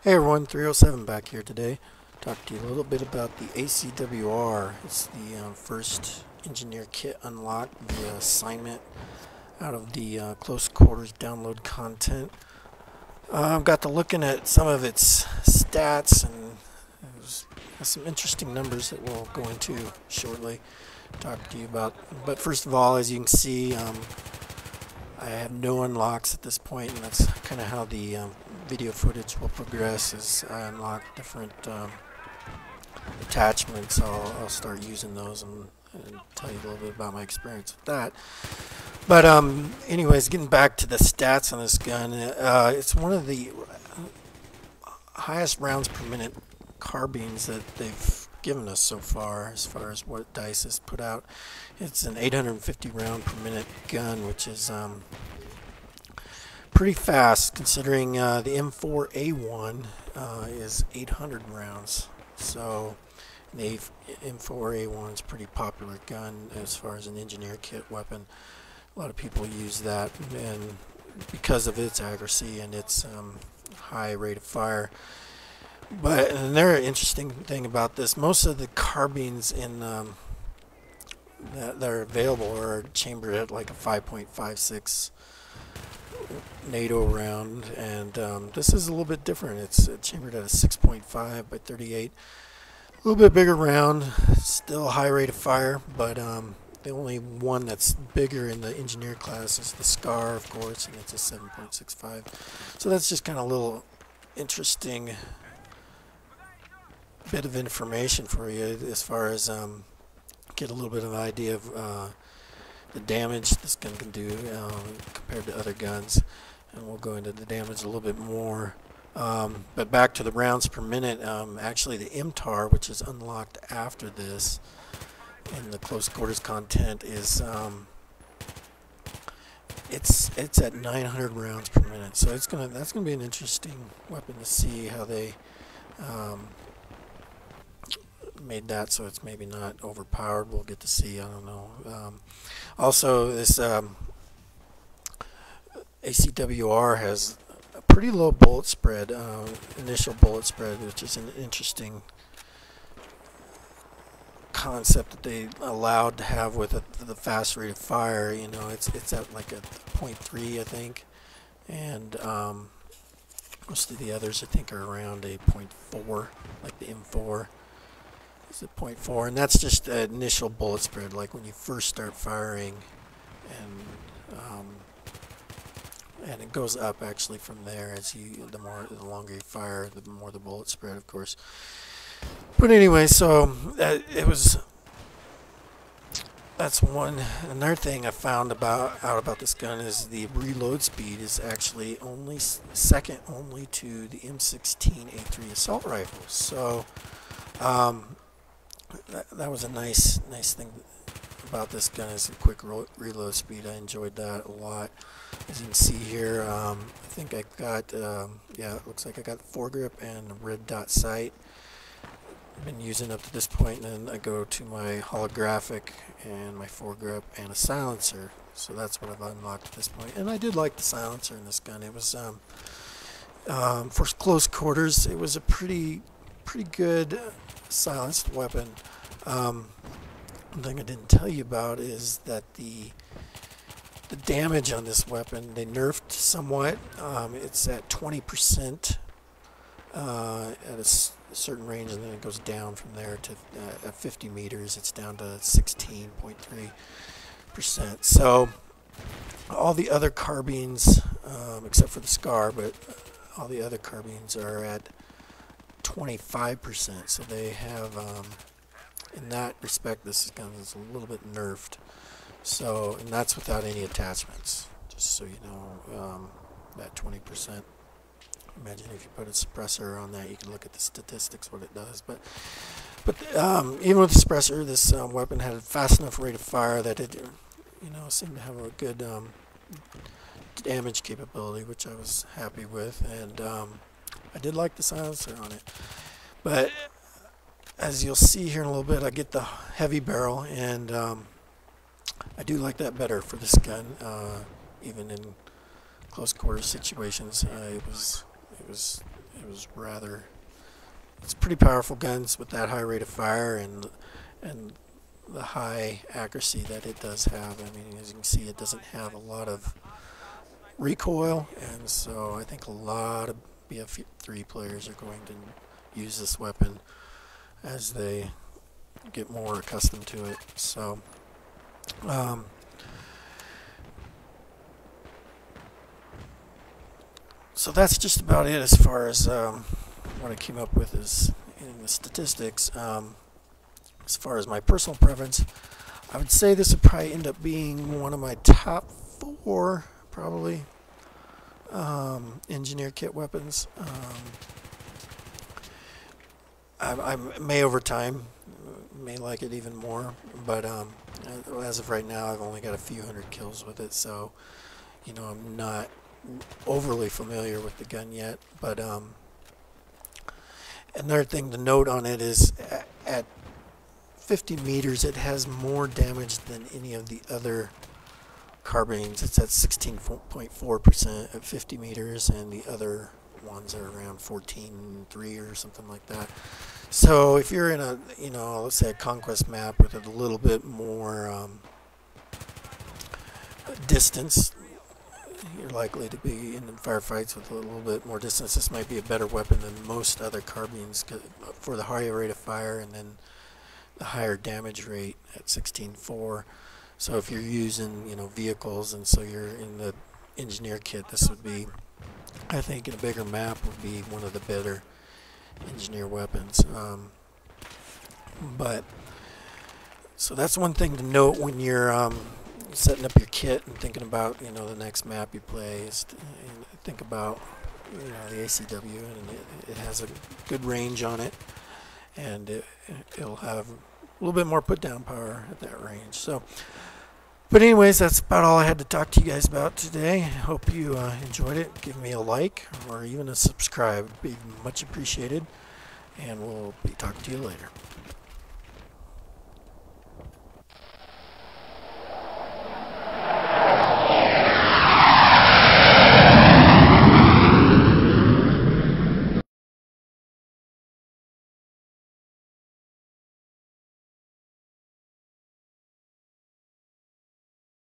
Hey everyone, 307 back here today. Talk to you a little bit about the ACW-R. It's the first engineer kit unlocked via assignment out of the close quarters download content. I've got to looking at some of its stats, and it has some interesting numbers that we'll go into shortly. Talk to you about. But first of all, as you can see, I have no unlocks at this point, and that's kind of how the video footage will progress. As I unlock different attachments, I'll start using those and tell you a little bit about my experience with that. But anyways, getting back to the stats on this gun, it's one of the highest rounds per minute carbines that they've given us so far as what DICE has put out. It's an 850 round per minute gun, which is pretty fast considering the M4A1 is 800 rounds. So the M4A1 is a pretty popular gun as far as an engineer kit weapon. A lot of people use that, and because of its accuracy and its high rate of fire. But another interesting thing about this, most of the carbines in that are available are chambered at like a 5.56 NATO round, and this is a little bit different. It's chambered at a 6.5 by 38. A little bit bigger round, still high rate of fire, but the only one that's bigger in the engineer class is the SCAR, of course, and it's a 7.65. So that's just kind of a little interesting bit of information for you as far as get a little bit of an idea of the damage this gun can do compared to other guns, and we'll go into the damage a little bit more. But back to the rounds per minute, actually the MTAR, which is unlocked after this in the close quarters content, is it's at 900 rounds per minute. So that's gonna be an interesting weapon to see how they made that so it's maybe not overpowered. We'll get to see. I don't know. Also, this ACW-R has a pretty low bullet spread, initial bullet spread, which is an interesting concept that they allowed to have with the fast rate of fire. You know, it's at like a 0.3, I think, and most of the others I think are around a 0.4, like the M4. It's at 0.4, and that's just the initial bullet spread, like when you first start firing, and it goes up actually from there as the longer you fire, the more the bullet spread, of course. But anyway, so that's one. Another thing I found out about this gun is the reload speed is actually second only to the M16A3 assault rifles. So that was a nice thing about this gun, is the quick reload speed. I enjoyed that a lot. As you can see here, I think I got yeah, it looks like I got the foregrip and a red dot sight. I've been using up to this point, and then I go to my holographic and my foregrip and a silencer. So that's what I've unlocked at this point. And I did like the silencer in this gun. It was for close quarters, it was a pretty good silenced weapon. One thing I didn't tell you about is that the damage on this weapon, they nerfed somewhat. It's at 20% at a certain range, and then it goes down from there to at 50 meters. It's down to 16.3%. So all the other carbines, except for the SCAR, but all the other carbines are at 25%. So they have, in that respect, this gun is a little bit nerfed. So, and that's without any attachments, just so you know, that 20%. Imagine if you put a suppressor on that, you can look at the statistics, what it does. But even with the suppressor, this weapon had a fast enough rate of fire that it, you know, seemed to have a good damage capability, which I was happy with, and I did like the silencer on it. But as you'll see here in a little bit, I get the heavy barrel, and I do like that better for this gun, even in close quarter situations. It it's pretty powerful guns with that high rate of fire and the high accuracy that it does have. I mean, as you can see, it doesn't have a lot of recoil, and so I think a lot of BF3 players are going to use this weapon as they get more accustomed to it. So so that's just about it as far as what I came up with is in the statistics. As far as my personal preference, I would say this would probably end up being one of my top 4 probably engineer kit weapons. I may over time may like it even more, but as of right now I've only got a few hundred kills with it, so you know, I'm not overly familiar with the gun yet. But another thing to note on it is at 50 meters it has more damage than any of the other carbines. It's at 16.4% at 50 meters, and the other ones are around 14.3 or something like that. So if you're in a, you know, let's say a conquest map with a little bit more distance, you're likely to be in firefights with a little bit more distance. This might be a better weapon than most other carbines for the higher rate of fire and then the higher damage rate at 16.4. So if you're using, you know, vehicles, and so you're in the engineer kit, this would be, I think, in a bigger map would be one of the better engineer weapons. But so that's one thing to note when you're setting up your kit and thinking about, you know, the next map you play, is to think about, you know, the ACW, and it has a good range on it, and it'll have a little bit more put down power at that range. So, but anyways, that's about all I had to talk to you guys about today. Hope you enjoyed it. Give me a like or even a subscribe. It'd be much appreciated, and we'll be talking to you later.